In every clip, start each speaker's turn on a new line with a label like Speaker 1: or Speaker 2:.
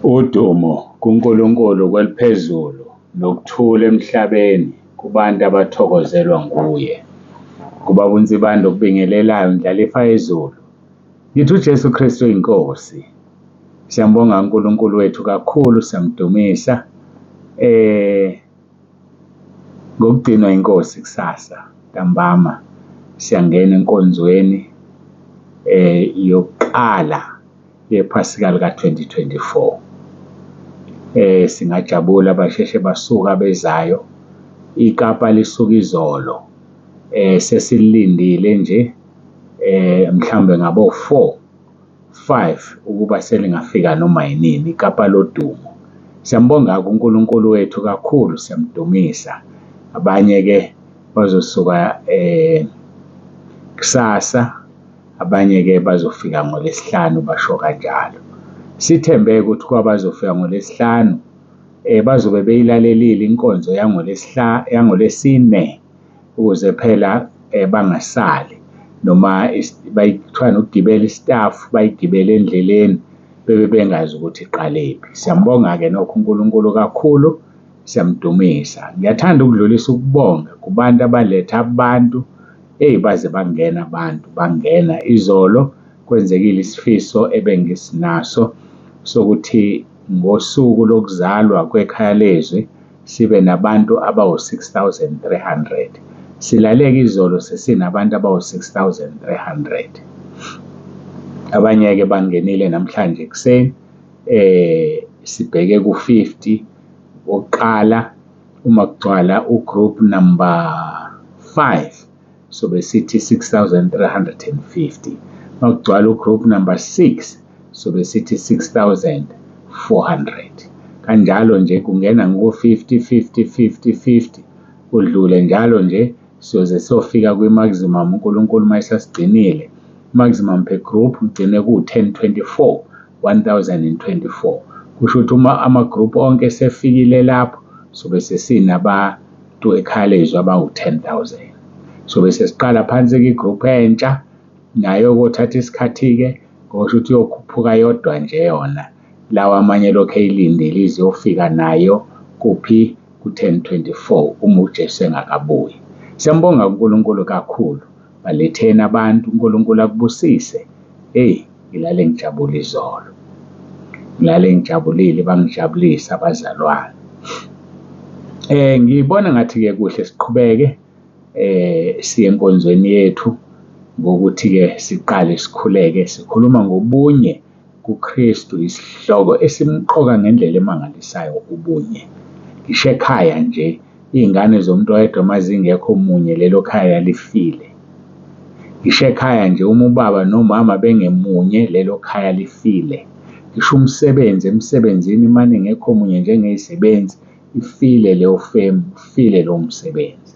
Speaker 1: Udumo kuNkulunkulu kweliphezulu nokuthula emhlabeni kubantu abathokozelwa nguye. Kubaba uNsibanda okubingelelayo ndlalifa ezulu. Ngithi uJesu Kristu uyinkosi. Siyambonga uNkulunkulu wethu kakhulu, siyamdumisa. Ngokugcinwa inkosi kusasa ntambama siyangena enkonzweni yokuqala yephasika lika-2024. Singajabula abasheshe basuka bezayo. Ikapa lisuka izolo. Sesilindile nje mhlambe ngabo 4-5 ukuba selingafika noma yinini ikapa lodumo. Siyambonga uNkulunkulu wethu kakhulu, siyamdumisa. Abanye ke bazosuka kusasa, abanye ke bazofika ngoLwesihlanu basho kanjalo. Sithembe ukuthi kwabazofika ngoLwesihlanu bazobe beyilalelile inkonzo yangoLwesine ukuze phela bangasali noma bayithwana ukugibela istaff bayigibele endleleni bebe bengazi ukuthi iqalephi. Siyambonga-ke nokho uNkulunkulu kakhulu, siyamdumisa. Ngiyathanda ukudlulisa ukubonga kubantu abaletha abantu baze bangena izolo. Kwenzekile isifiso ebengisinaso sokuthi ngosuku lokuzalwa kwekhaya lezwe sibe nabantu abawu-6,300. Silaleke izolo sesinabantu abawu-6,300. Abanye-ke bangenile namhlanje ekuseni. Sibheke ku-50 wokuqala. Uma kugcwala ugroup number 5 sobe sithi 6,350. Uma kugcwala ugroup number 6 sobe sithi 6,400. Kanjalo nje kungena ngo-50 kudlule njalo nje siyoze siyofika kwi-maximum uNkulunkulu mayesasigcinile. Maximum per group ugcine ku-1024, 1024. Kusho ukuthi uma ama-group onke esefikile lapho sobe sesinabantu ekhaya lezwe abawu-10,000. Sobe sesiqala phansi-ke igroup entsha nayo kothatha isikhathi-ke ngokusho ukuthi yokhuphuka yodwa nje yona. Lawa amanye lokhu eyilindile izofika nayo kuphi ku-1024 uma uJesu engakabuyi. Siyambonga uNkulunkulu kakhulu. Baletheni abantu, uNkulunkulu akubusise. Ngilale ngijabula izolo. Ngilale ngijabulile, bangijabulisa abazalwane. Ngibona ngathi-ke kuhle siqhubeke siye enkonzweni yethu ngokuthi-ke siqale sikhuleke. Sikhuluma ngobunye kuKristu, isihloko esimqoka ngendlela emangalisayo ubunye. Ngisho ekhaya nje iy'ngane zomuntu oyedwa mazingekho munye lelo khaya lifile. Ngisho ekhaya nje uma ubaba nomama bengemunye lelo khaya lifile. Ngisho emsebenzini manje ngekho munye njengey'sebenzi ifile leyo firm, ufile lowo msebenzi.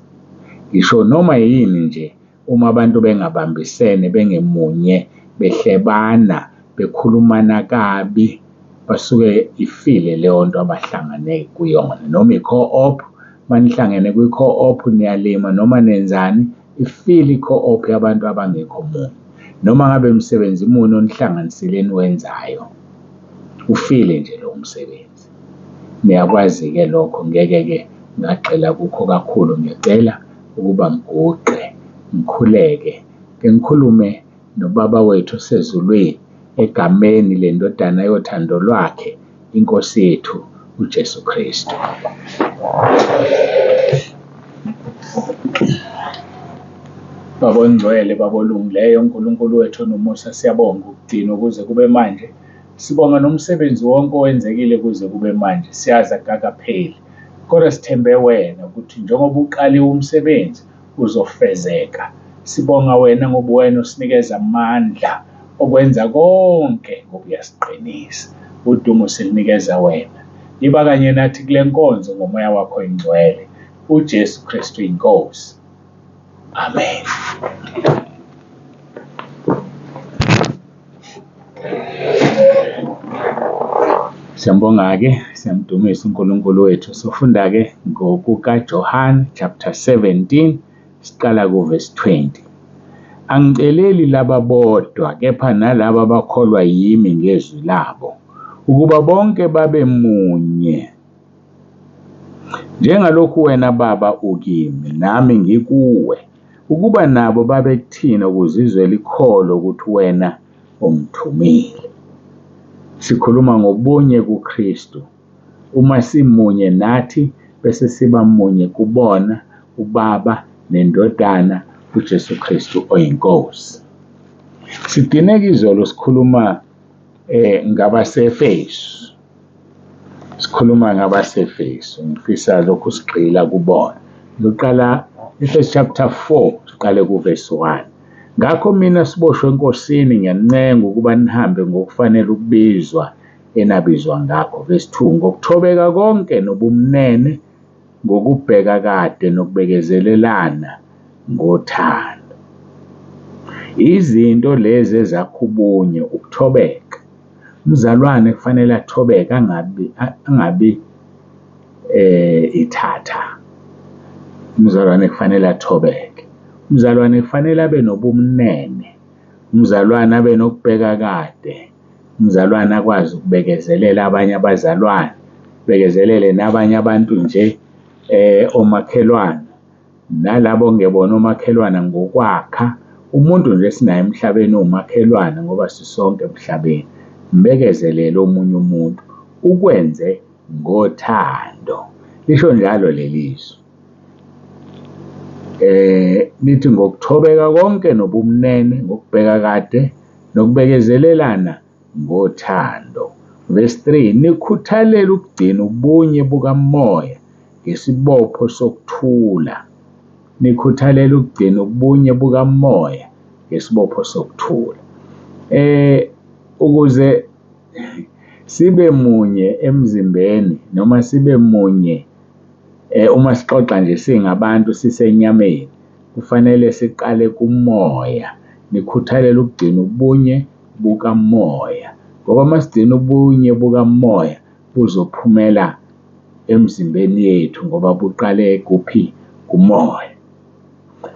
Speaker 1: Ngisho noma yini nje uma abantu bengabambisene bengemunye behlebana bekhulumana kabi basuke ifile leyo nto abahlangane kuyona. Noma i-co-op, manihlangene kwi-co-op niyalima noma nenzani, ifile i-co-op yabantu abangekho munye. Noma ngabe umsebenzi muni onihlanganisile niwenzayo, ufile nje lowo msebenzi. Niyakwazi-ke lokho, ngeke-ke ngagxila kukho kakhulu. Ngiyacela ukuba ngiguqe, ngikhuleke, ngikhulume nobaba wethu osezulwini egameni lendodana yothando lwakhe, inkosi yethu uJesu Kristu. Baba ongcwele, baba olungileyo, uNkulunkulu wethu nomusa, siyabonga ukugcina kuze kube manje. Sibonga nomsebenzi wonke owenzekile kuze kube manje. Siyazi akakapheli, kodwa sithembe wena ukuthi njengoba uqaliwe umsebenzi uzofezeka. Sibonga wena ngoba wena usinikeza amandla okwenza konke ngoba uyasiqinisa. Udumo silinikeza wena. Yiba kanye nathi kule nkonzo ngomoya wakho ingcwele. uJesu Kristu inkosi. Amen. Siyambonga-ke, siyamdumisa uNkulunkulu wethu. Sofunda-ke ngokukaJohane chapter 17 siqala ku-verse 20. Angiceleli laba bodwa, kepha nalabo abakholwa yimi ngezwi labo, ukuba bonke babe munye, njengalokhu wena Baba ukimi nami ngikuwe, ukuba nabo babe kuthina ukuze izwe likholo ukuthi wena ungithumile. Sikhuluma ngobunye kuKristu. Uma simunye nathi bese siba munye kubona uBaba neNdodana uJesu Kristu oyinkosi. Sidineka izolo sikhuluma ngabase-Efesu. Sikhuluma ngabase-Efesu. Ngifisa lokhu sigxila kubona. Ngiqala Efesu chapter 4 siqale kuverse 1. Ngakho mina siboshwe enkosini ngiyancenga ukuba nihambe ngokufanele ukubizwa enabizwa ngakho. Verse 2. Ngokuthobeka konke nobumnene, ngokubheka kade nokubekezelelana ngothando. Izinto lezi ezakha ubunye, ukuthobeka. Umzalwane kufanele athobeke, angabi ithatha. Umzalwane kufanele athobeke. Umzalwane kufanele abe nobumnene. Umzalwane abe nokubheka kade. Umzalwane akwazi ukubekezelela abanye abazalwane, bekezelele nabanye abantu nje omakhelwane, nalabo ngebona omakhelwane ngokwakha. Umuntu nje esinaye emhlabeni umakhelwane ngoba sisonke emhlabeni. Mbekezelele omunye umuntu, ukwenze ngothando. Lisho njalo lelizwi. Nithi ngokuthobeka konke nobumnene, ngokubheka kade nokubekezelelana ngothando. Verse 3. Nikhuthalele ukugcina ubunye bukamoya ngesibopho sokuthula. Nikhuthalele ukugcina ubunye bukamoya ngesibopho sokuthula. Ukuze sibe munye emzimbeni noma sibe munye uma sixoxa nje singabantu sisenyameni, kufanele siqale kumoya. Nikhuthalele ukugcina ubunye bukamoya, ngoba masigcina ubunye bukamoya buzophumela emzimbeni yethu ngoba buqale kuphi? Kumoya.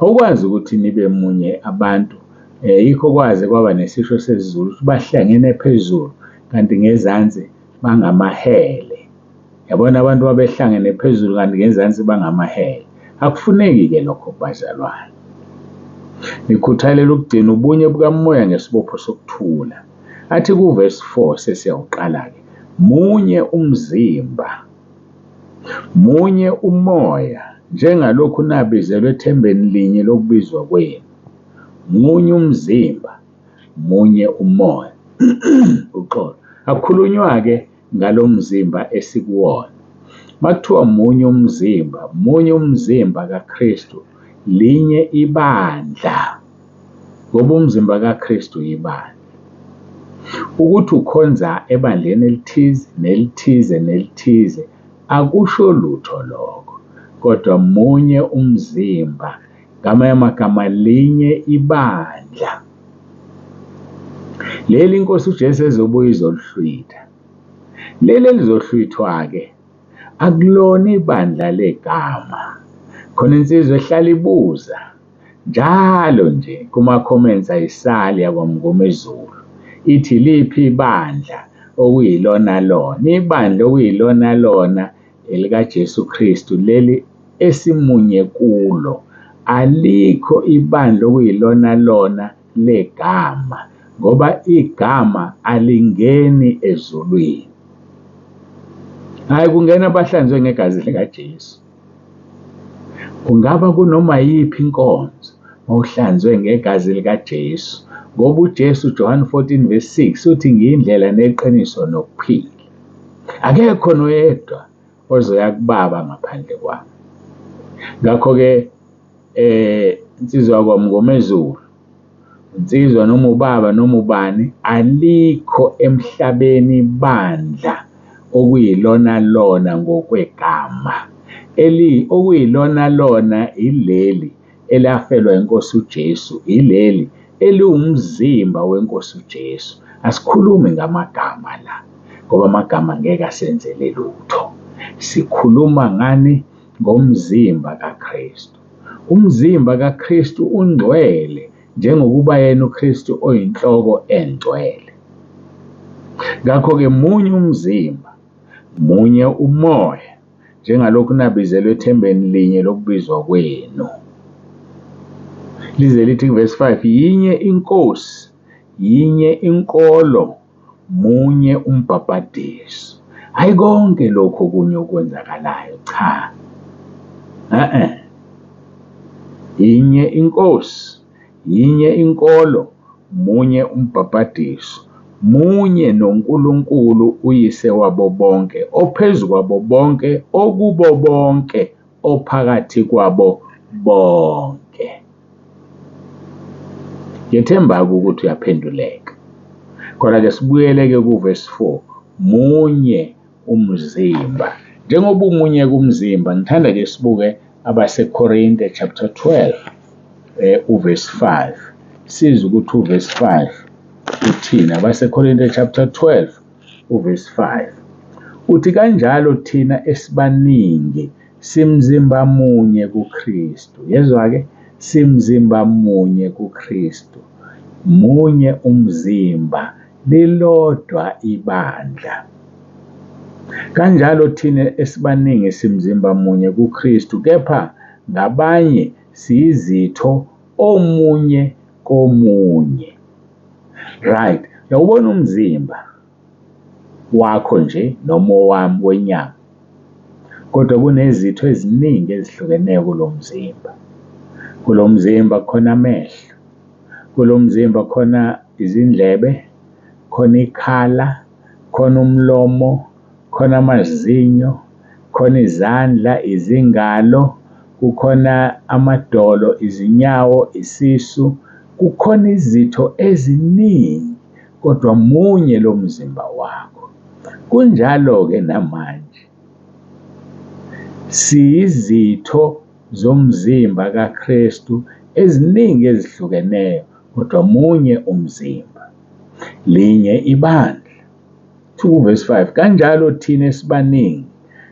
Speaker 1: Okwazi ukuthi nibe munye abantu, yikho kwaze kwaba nesisho sesiZulu ukuthi bahlangene phezulu kanti ngezansi bangamahele. Yabona abantu babehlangene phezulu kanti ngezansi bangamahele. Akufuneki-ke lokho bazalwane. Nikhuthalele ukugcina ubunye bukamoya ngesibopho sokuthula. Athi kuverse 4 sesiyawuqala-ke. Munye umzimba, munye umoya, njengalokhu nabizelwe ethembeni linye lokubizwa kwenu. Munye umzimba, munye umoya. Uxolo. Akukhulunywa-ke ngalo mzimba esikuwona. Makuthiwa munye umzimba kaKristu, linye ibandla. Ngoba umzimba kaKristu ibandla. Ukuthi ukhonza ebandleni elithize nelithize nelithize akusho lutho lokho, kodwa munye umzimba, ngamanye amagama linye ibandla. Leli inkosi uJesu ezobuya izolihlwitha. Leli elizohlwithwa-ke akulona ibandla legama. Khona insizwa ehlala ibuza njalo nje kuma-comments ayisali yakwamngomezulu, ithi liphi ibandla okuyilona lona. Ibandla okuyilona lona elikaJesu Kristu, leli esimunye kulo. Alikho ibandla okuyilona lona legama, ngoba igama alingeni ezulwini. Hayi, kungena abahlanzwe ngegazi likaJesu. Kungaba kunoma yiphi inkonzo mawuhlanzwe ngegazi likaJesu, ngoba uJesu John 14 verse 6 uthi ngiyindlela neqiniso nokuphila. Akekho noyedwa ozoya kuBaba ngaphandle kwami. Ngakho-ke insizwa yakwamngomezulu, insizwa noma ubaba noma ubani, alikho emhlabeni bandla okuyilona lona ngokwegama. Okuyilona lona ileli elafelwa inkosi uJesu, ileli eliwumzimba wenkosi uJesu. Asikhulumi ngamagama la, ngoba amagama ngeke asenzele lutho. Sikhuluma ngani? Ngomzimba kaKristu. Umzimba kaKristu ungcwele njengokuba yena uKristu oyinhloko engcwele. Ngakho-ke munye umzimba, munye umoya, njengalokhu nabizelwe ethembeni linye lokubizwa kwenu. Lize lithi verse 5, yinye iNkosi, yinye inkolo, munye umbhapatiso. Hayi konke lokho okunye okwenzakalayo, cha. Yinye iNkosi, yinye inkolo, munye umbhapatiso, munye noNkulunkulu uyise wabo bonke, ophezu kwabo bonke, okubo bonke, ophakathi kwabo bonke. Ngiyethemba-ke ukuthi uyaphenduleka. Khona-ke sibuyele-ke kuverse 4, munye umzimba. Njengoba umunye kumzimba, ngithanda-ke sibuke abaseKorinte chapter 12, uverse 5. Siza ukuthi uverse 5 uthini. AbaseKorinte chapter 12, uverse 5. Uthi kanjalo thina esibaningi simzimba munye kuKristu. Yezwa-ke, simzimba munye kuKristu. Munye umzimba, lilodwa ibandla. Kanjalo thina esibaningi simzimba munye kuKristu, kepha ngabanye siyizitho omunye komunye. Right, uyawubona umzimba wakho nje noma owami wenyama, kodwa kunezitho eziningi ezihlukeneyo kulo mzimba. Kulo mzimba khona amehlo, kulo mzimba khona izindlebe, khona ikhala, khona umlomo, khona amazinyo, khona izandla, izingalo, kukhona amadolo, izinyawo, isisu, kukhona izitho eziningi, kodwa munye lo mzimba wakho. Kunjalo-ke namanje, siyizitho zomzimba kaKristu eziningi ezihlukeneyo, kodwa munye umzimba, linye ibandla. 2 verse 5, kanjalo thina esibaningi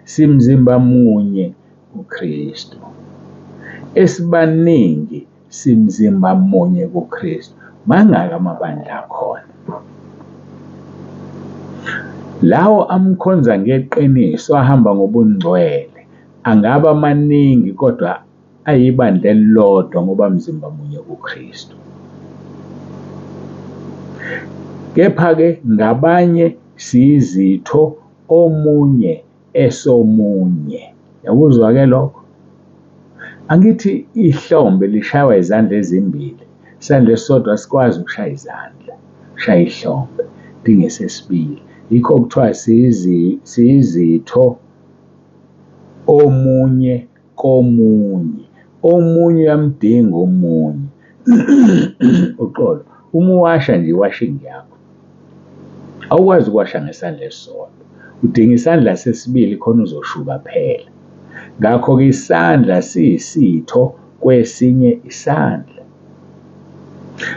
Speaker 1: simzimba munye kuKristu. Esibaningi simzimba munye kuKristu. Mangaki amabandla akhona? Lawo amkhonza ngeqiniso, ahamba ngobungcwele, angaba maningi, kodwa ayibandla elilodwa ngoba mzimba munye kuKristu. Kepha-ke ngabanye siyizitho omunye esomunye. Yakuzwa-ke lokho? Angithi ihlombe lishaywa izandla ezimbili, isandla esisodwa sikwazi ukushaya izandla, ushaya ihlombe, dinge sesibili. Yikho kuthiwa siyizitho omunye komunye. Omunye uyamdinga omunye. Uxolo, uma uwasha nje iwashing yakho, awukwazi ukuwasha ngesandla esisodwa, udinga isandla sesibili khona uzoshuba phela. Ngakho-ke isandla siyisitho kwesinye isandla.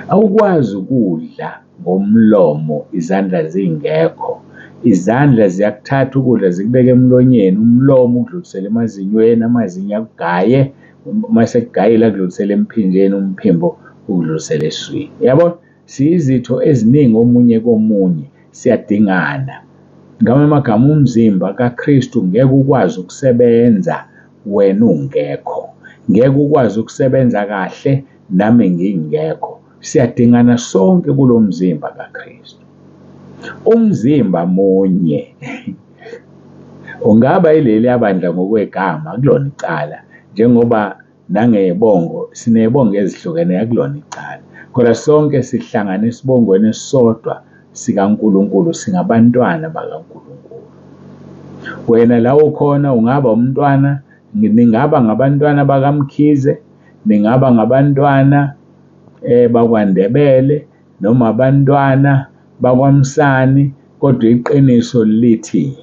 Speaker 1: Awukwazi ukudla ngomlomo izandla zingekho. Izandla ziyakuthatha ukudla zikubeke emlonyeni, umlomo ukudlulisela emazinyweni, amazinyo akugaye, uma sekugayile akudlulisele emphinjeni, umphimbo ukudlulisela eswini. Yabona, siyizitho eziningi omunye komunye, siyadingana. Ngamanye amagama, umzimba kaKristu ngeke ukwazi ukusebenza wena ungekho. Ngeke ukwazi ukusebenza kahle nami ngingekho. Siyadingana sonke kulo mzimba kaKristu. Umzimba munye. Ungaba yileli abandla ngokwegama, akulona icala. Njengoba nangebongo, sinebongo ezihlukeneyo, akulona icala. Kodwa sonke sihlangana esibongweni esisodwa sikaNkulunkulu, singabantwana bakaNkulunkulu. Wena la ukhona ungaba umntwana, ningaba ngabantwana bakaMkhize, ningaba ngabantwana bakwaNdebele, noma abantwana bakwaMsani, kodwa iqiniso lithi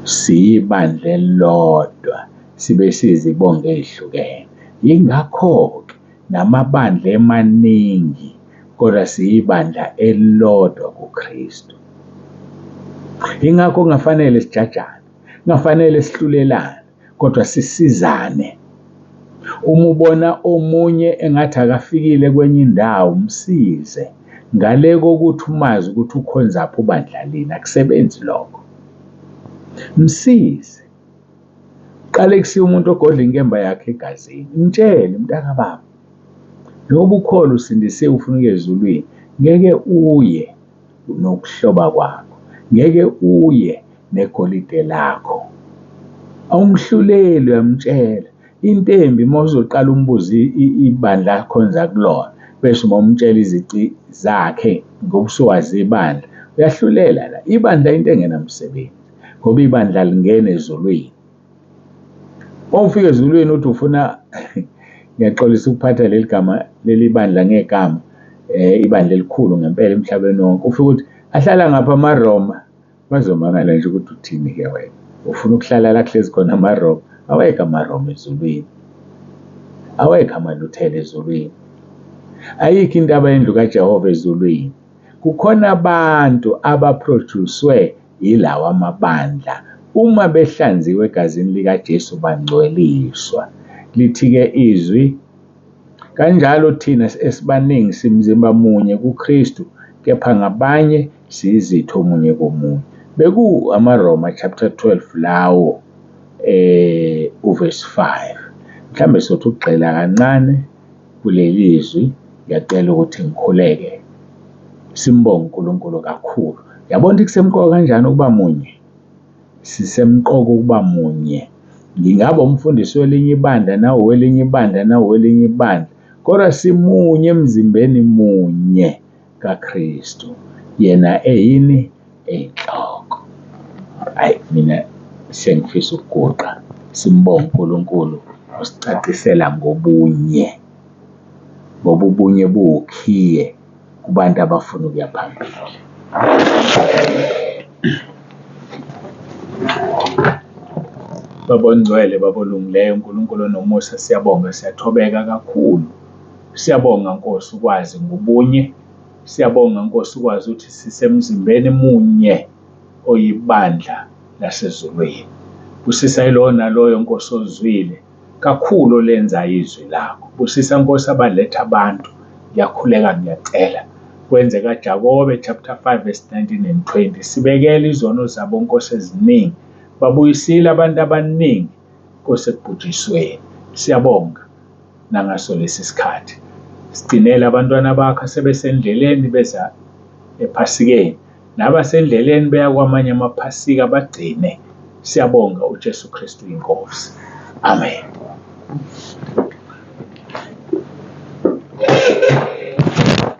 Speaker 1: siyibandla elilodwa, sibe sizibongo ezihlukene. Yingakho-ke namabandla emaningi, kodwa siyibandla elilodwa kuKristu. Yingakho kungafanele sijajane, kungafanele sihlulelane, kodwa sisizane. Uma ubona omunye engathi akafikile kwenye indawo, msize. ngale kokuthi umazi ukuthi ukhonzaphi ubandla lini, akusebenzi lokho. Msize. Qale kusiya umuntu ogodla inkemba yakhe egazini. Mtshele mntakababa, njengoba ukholo usindisiwe ufuna ukuya ezulwini, ngeke uye nokuhloba kwakho, ngeke uye negolide lakho. Awumhluleli, uyamtshela. Intembi uma uzoqala umbuza ibandla akhonza kulona, bese uma umtshela izici zakhe ngoba usuwazi ibandla, uyahlulela la. Ibandla into engenamsebenzi ngoba ibandla lingena ezulwini. Uma ufika ezulwini uthi ufuna ngiyaxolisa ukuphatha leli bandla ngegama, ibandla elikhulu ngempela emhlabeni wonke, ufika ukuthi ahlala ngapha amaRoma, bazomangala nje ukuthi uthini-ke wena. Ufuna ukuhlala la kuhlezi khona amaRoma? Awekho amaRoma ezulwini, awekho amaLuthela ezulwini, ayikho intaba yendlu kaJehova ezulwini. Kukhona abantu abaproduced yilawa amabandla. Uma behlanziwe egazini likaJesu bangcweliswa. Lithi-ke izwi, kanjalo thina esibaningi simzimba munye kuKristu, kepha ngabanye siyizitho omunye komunye. Beku amaRoma chapter 12 lawo uverse 5. Mhlambe sothi ukugxila kancane kuleli izwi, ngiyacela ukuthi ngikhuleke. Simbonge uNkulunkulu kakhulu. Yabona ukuthi kusemqoka kanjani ukuba munye? Sisemqoka ukuba munye. Ngingaba umfundisi welinye ibandla, nawe welinye ibandla, nawe welinye ibandla, kodwa simunye emzimbeni munye kaKristu, yena eyini? Eyinhloko. Hayi, mina sengifisa ukuguqa. Simbonge uNkulunkulu usicacisela ngobunye, ngoba ubunye buwukhiye kubantu abafuna ukuya phambili. Baba ongcwele, Baba olungileyo, uNkulunkulu onomusa, siyabonga, siyathobeka kakhulu. Siyabonga Nkosi ukwazi ngobunye. Siyabonga Nkosi ukwazi ukuthi sisemzimbeni munye oyibandla lasezulwini. Busisa yilo naloyo Nkosi ozwile kakhulu olenza izwi lakho. Busisa Nkosi abaletha abantu. Ngiyakhuleka ngiyacela. Kwenze kaJakobe chapter 5 verse 19 and 20. Sibekele izono zabo Nkosi eziningi. Babuyisile abantu abaningi Nkosi ekubhujisweni. Siyabonga nangaso lesi sikhathi. Sigcinele abantwana bakho sebesendleleni beza ephasikeni, nabasendleleni beya kwamanye amaphasika bagcine. Siyabonga uJesu Kristu Inkosi. Amen.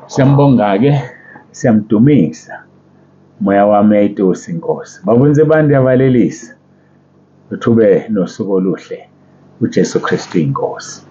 Speaker 1: Siyambonga-ke, siyamdumisa. Moya wami uyayitosa Inkosi. Babonze bandi abalelisa. Uthube nosuku oluhle. uJesu Kristu Inkosi.